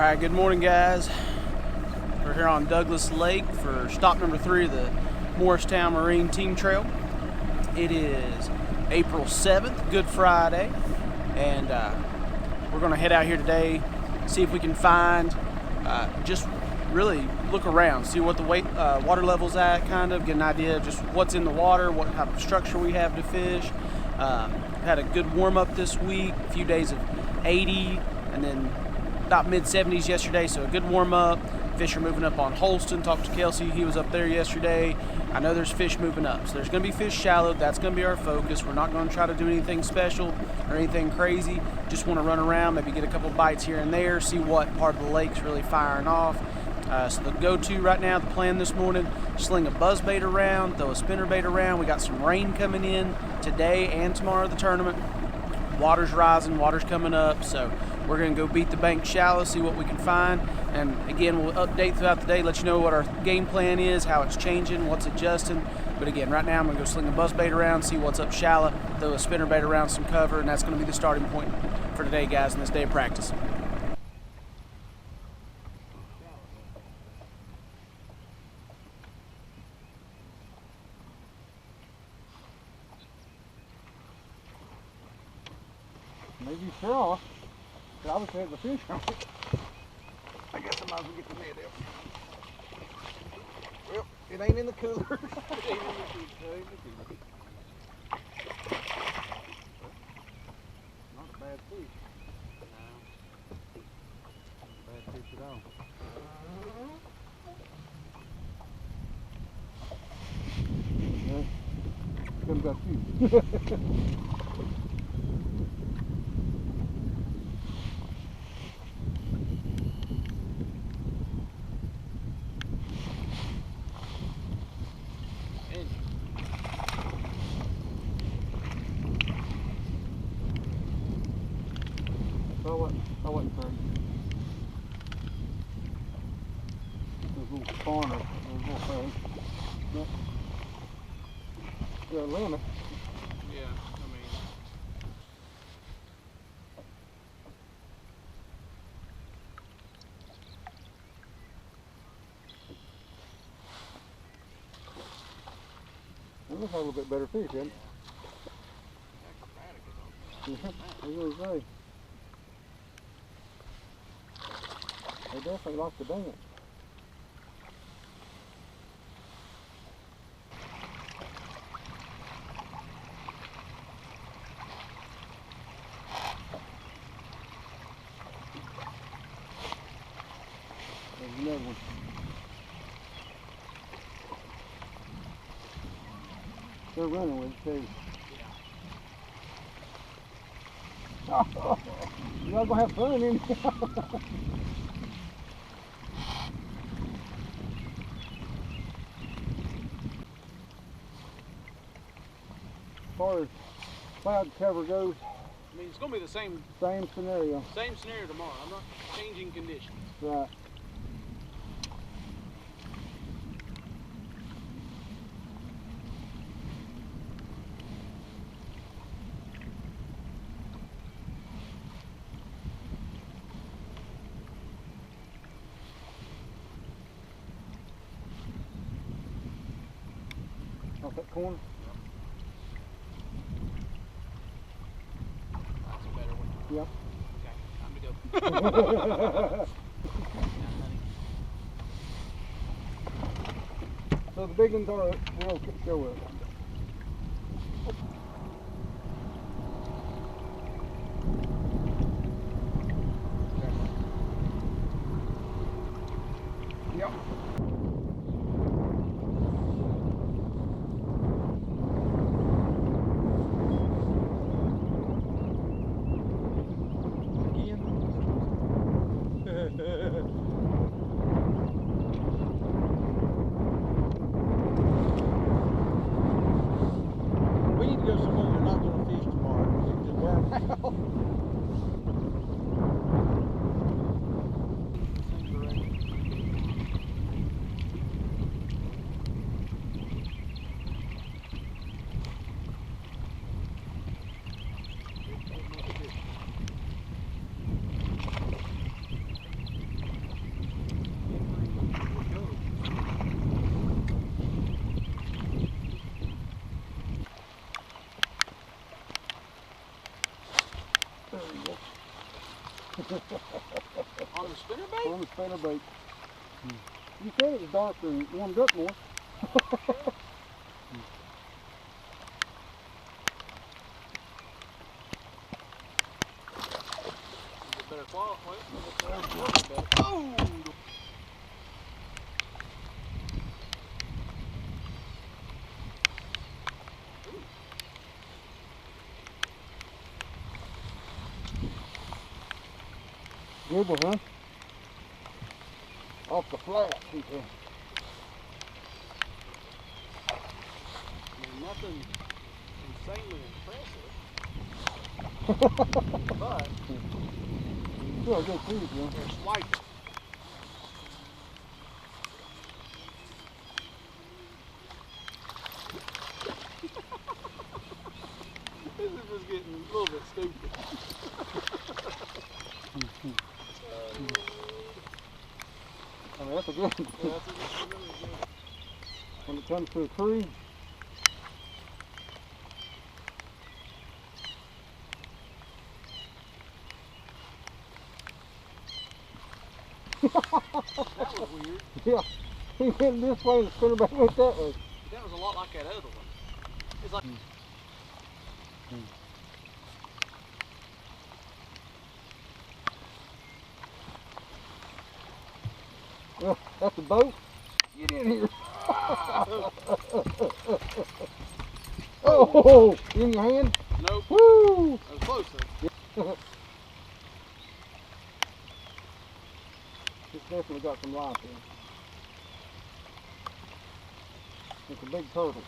Alright, good morning guys. We're here on Douglas Lake for stop number 3 of the Morristown Marine Team Trail. It is April 7th, Good Friday, and we're going to head out here today, see if we can find, just really look around, see what the water level's at, kind of get an idea of just what's in the water, what type of structure we have to fish. Had a good warm-up this week, a few days of 80, and then about mid-70s yesterday, so a good warm-up. Fish are moving up on Holston. Talked to Kelsey, he was up there yesterday. I know there's fish moving up, so there's going to be fish shallow. That's going to be our focus. We're not going to try to do anything special or anything crazy. Just want to run around, maybe get a couple bites here and there, see what part of the lake's really firing off. So the go-to right now, the plan this morning, sling a buzz bait around, throw a spinner bait around. We got some rain coming in today and tomorrow of the tournament. Water's rising, water's coming up, so we're going to go beat the bank shallow, see what we can find. And again, we'll update throughout the day, let you know what our game plan is, how it's changing, what's adjusting. But again, right now I'm going to go sling a buzz bait around, see what's up shallow, throw a spinner bait around some cover, and that's going to be the starting point for today, guys, in this day of practice. Maybe straw. I was had the fish on it. I guess I might as well get the net out. Well, it ain't in the cooler. It ain't in the cooler. Not a bad fish. No. Bad fish at all. Yeah. Comes up you. I wasn't crazy. There's a little corner, there's a little thing. But there's a limit. Yeah, I mean. That looks like a little bit better fish, isn't it? Yeah, I really say. They definitely like to dance. There's another one. They're running with it too. Yeah. Oh, y'all gonna have fun in here. As far as cloud cover goes, I mean, it's going to be the same scenario. Same scenario tomorrow. I'm not changing conditions. Right. Off that corner? That's a better one. Yep. Okay, time to go. So the big ones are, we'll show up. Yep. On the spinnerbait? On the spinnerbait. You said it was darker and warmed up more. Better quality. Oh! Good one, huh? Off the flat. Nothing insanely impressive, but still a good food, man. they're swiping. This is just getting a little bit stupid. I mean, that's a good one. Yeah, that's really good. When it comes to a tree, That was weird. yeah, he went this way and the spinnerbait went that way. That was a lot like that other one. It's like. That's a boat. Get in here. Oh, in your hand? Nope. Woo! That was close though. It's definitely got some life in it. It's a big turtle.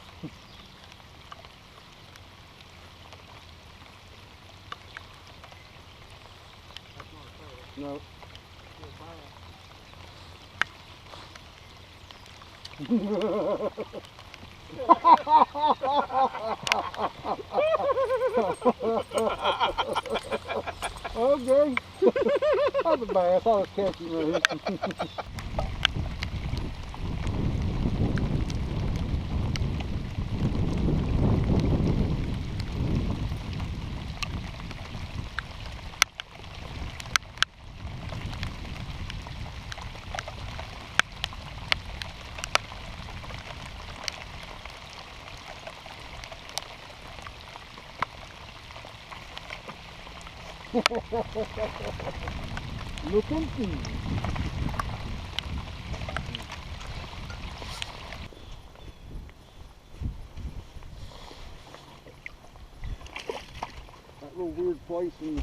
That's not a turtle. No. Okay. That's a bass. I was catching right here. Look and see. That little weird place in the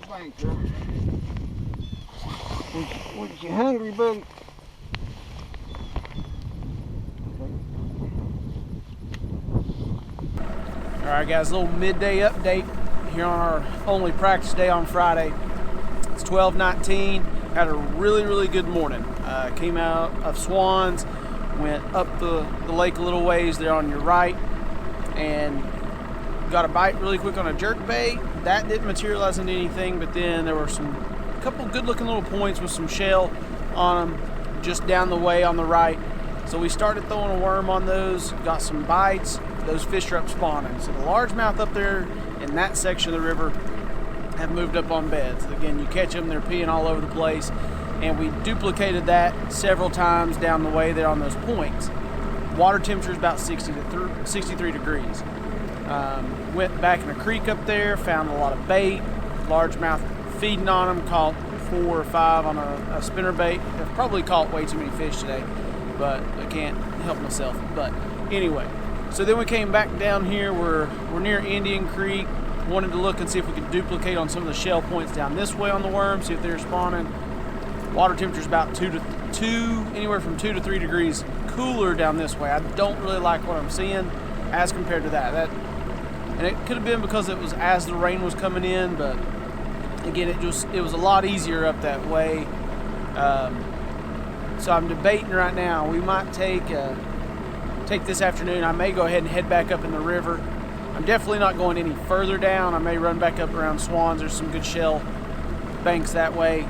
bank there. Was you hungry, buddy? Alright guys, a little midday update here on our only practice day on Friday. It's 12:19. Had a really good morning. Came out of Swann's, went up the lake a little ways there on your right, and got a bite really quick on a jerkbait. That didn't materialize into anything, but then there were a couple good looking little points with some shell on them just down the way on the right. So we started throwing a worm on those, got some bites. Those fish are up spawning. So the largemouth up there in that section of the river have moved up on beds. Again, you catch them, they're peeing all over the place, and we duplicated that several times down the way there on those points. Water temperature is about 63 degrees. Went back in a creek up there, found a lot of bait, largemouth feeding on them, caught 4 or 5 on a spinnerbait. I've probably caught way too many fish today, but I can't help myself. But anyway, so then we came back down here. We're near Indian Creek. Wanted to look and see if we could duplicate on some of the shell points down this way on the worm, see if they're spawning. Water temperature is about anywhere from 2 to 3 degrees cooler down this way. I don't really like what I'm seeing as compared to that. And it could have been because it was as the rain was coming in, but again, it was a lot easier up that way. So I'm debating right now. We might take this afternoon. I may go ahead and head back up in the river. I'm definitely not going any further down. I may run back up around Swann's. There's some good shell banks that way.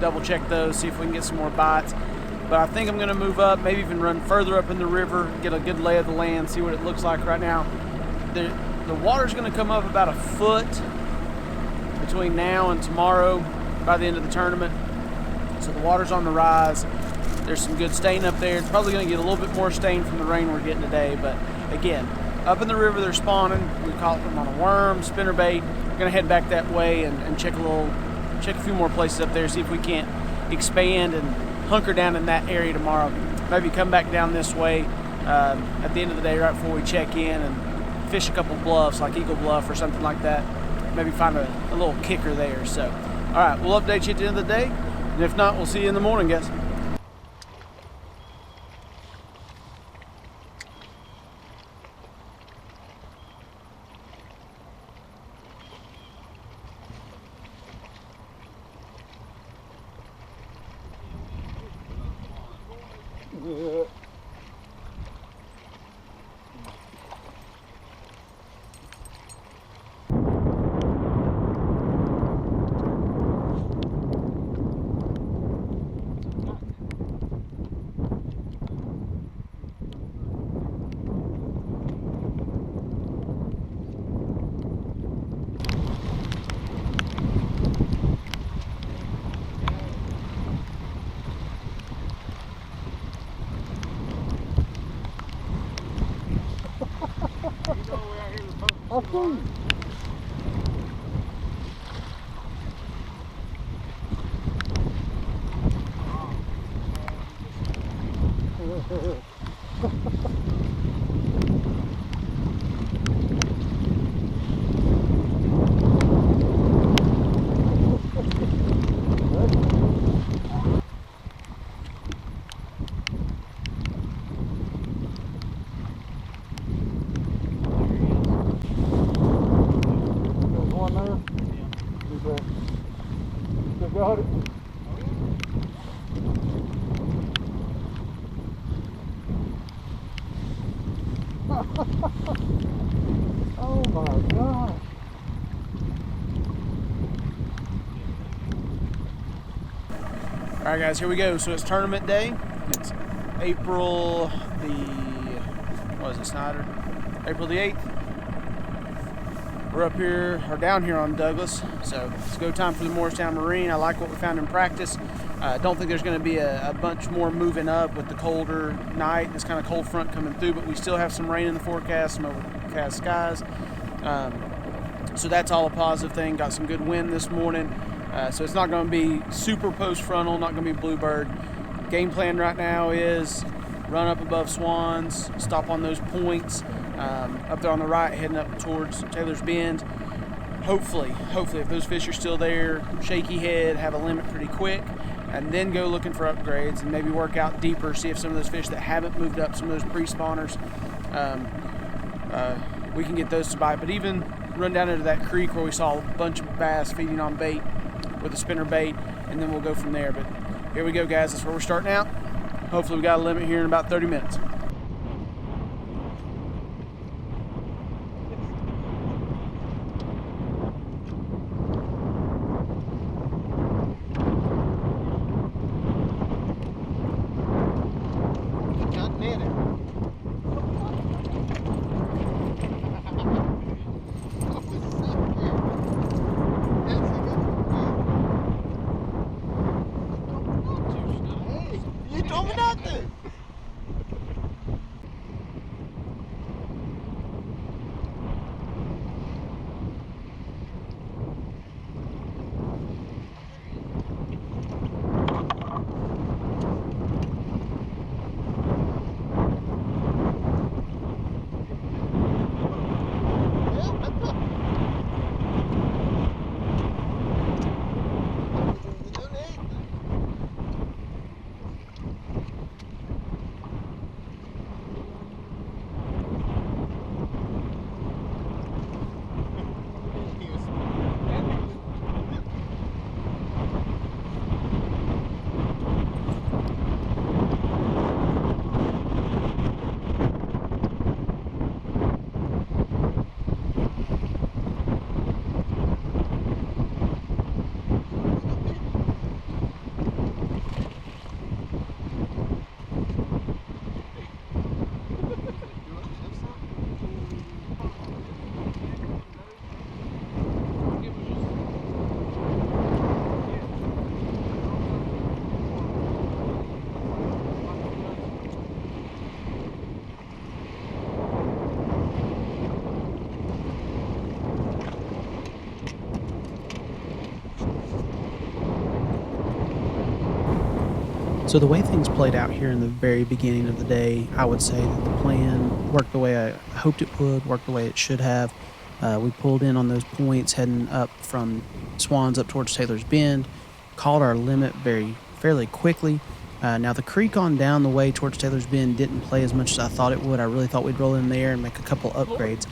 Double check those, see if we can get some more bites. But I think I'm going to move up, maybe even run further up in the river, get a good lay of the land, see what it looks like right now. The water's going to come up about a foot between now and tomorrow by the end of the tournament. So the water's on the rise. There's some good stain up there. It's probably going to get a little bit more stain from the rain we're getting today, but again, up in the river they're spawning. We caught them on a worm, spinnerbait. We're going to head back that way and check a few more places up there, see if we can't expand and hunker down in that area tomorrow. Maybe come back down this way at the end of the day right before we check in and fish a couple bluffs like Eagle Bluff or something like that. Maybe find a little kicker there. So, all right, we'll update you at the end of the day. And if not, we'll see you in the morning, guys. Yeah. I see. Got it. Oh my gosh. All right, guys, here we go. So it's tournament day. It's April the, what is it, Snyder? April the 8th. We're up here, or down here on Douglas, so it's go time for the Morristown Marine. I like what we found in practice. Don't think there's going to be a bunch more moving up with the colder night, this kind of cold front coming through, but we still have some rain in the forecast, some overcast skies. So that's all a positive thing. Got some good wind this morning, so it's not going to be super post-frontal, not going to be bluebird. Game plan right now is run up above Swann's, stop on those points, up there on the right, heading up towards Taylor's Bend. Hopefully, if those fish are still there, shaky head, have a limit pretty quick, and then go looking for upgrades and maybe work out deeper, see if some of those fish that haven't moved up, some of those pre-spawners, we can get those to bite. But even run down into that creek where we saw a bunch of bass feeding on bait with a spinner bait, and then we'll go from there. But here we go, guys. That's where we're starting out. Hopefully we got a limit here in about 30 minutes. So the way things played out here in the very beginning of the day, I would say that the plan worked the way I hoped it would, worked the way it should have. We pulled in on those points heading up from Swann's up towards Taylor's Bend, called our limit fairly quickly. Now the creek on down the way towards Taylor's Bend didn't play as much as I thought it would. I really thought we'd roll in there and make a couple upgrades.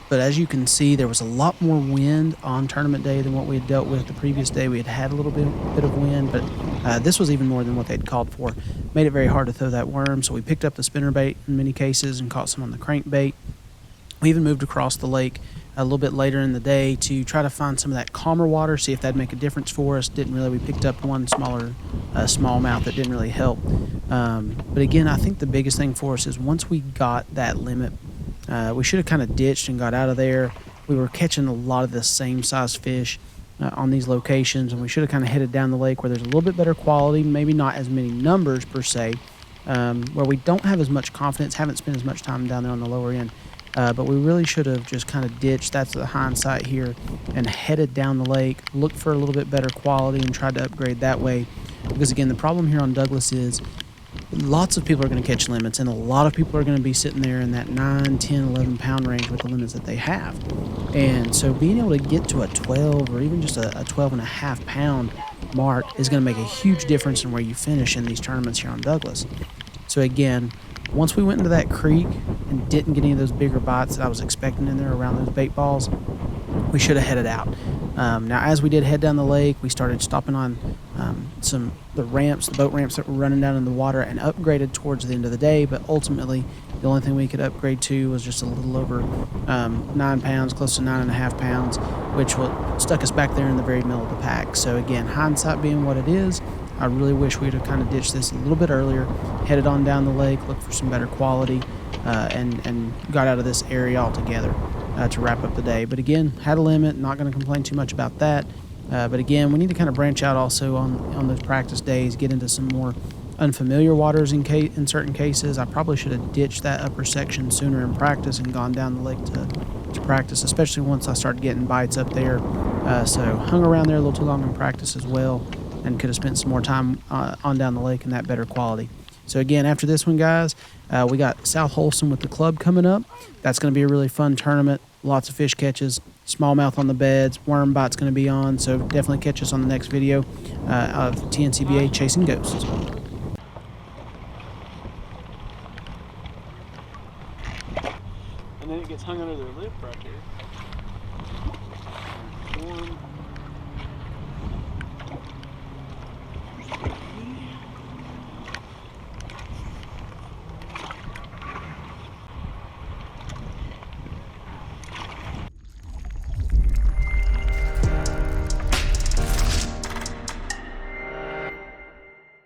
But as you can see, there was a lot more wind on tournament day than what we had dealt with the previous day. We had a little bit of wind, but this was even more than what they'd called for. Made it very hard to throw that worm, so we picked up the spinnerbait in many cases and caught some on the crankbait. We even moved across the lake a little bit later in the day to try to find some of that calmer water, see if that'd make a difference for us. Didn't really. We picked up one smaller smallmouth that didn't really help. But again, I think the biggest thing for us is once we got that limit, we should have kind of ditched and got out of there. We were catching a lot of the same size fish on these locations, and we should have kind of headed down the lake where there's a little bit better quality, maybe not as many numbers per se, where we don't have as much confidence, haven't spent as much time down there on the lower end. But we really should have just kind of ditched, that's the hindsight here, and headed down the lake, looked for a little bit better quality and tried to upgrade that way. Because again, the problem here on Douglas is lots of people are going to catch limits, and a lot of people are going to be sitting there in that 9, 10, 11 pound range with the limits that they have. And so being able to get to a 12 or even just a 12 and a half pound mark is going to make a huge difference in where you finish in these tournaments here on Douglas. So again, once we went into that creek and didn't get any of those bigger bites that I was expecting in there around those bait balls, we should have headed out. Now, as we did head down the lake, we started stopping on the boat ramps that were running down in the water, and upgraded towards the end of the day. But ultimately, the only thing we could upgrade to was just a little over 9 pounds, close to 9.5 pounds, which stuck us back there in the very middle of the pack. So again, hindsight being what it is, I really wish we'd have kind of ditched this a little bit earlier, headed on down the lake, looked for some better quality, and got out of this area altogether to wrap up the day. But again, had a limit, not going to complain too much about that. But again, we need to kind of branch out also on those practice days, get into some more unfamiliar waters in certain cases. I probably should have ditched that upper section sooner in practice and gone down the lake to practice, especially once I started getting bites up there. So hung around there a little too long in practice as well, and could have spent some more time on down the lake in that better quality. So again, after this one, guys, we got South Holston with the club coming up. That's going to be a really fun tournament. Lots of fish catches, smallmouth on the beds, worm bite's going to be on. So definitely catch us on the next video of TNCBA Chasing Ghosts. And then it gets hung under their lip right here.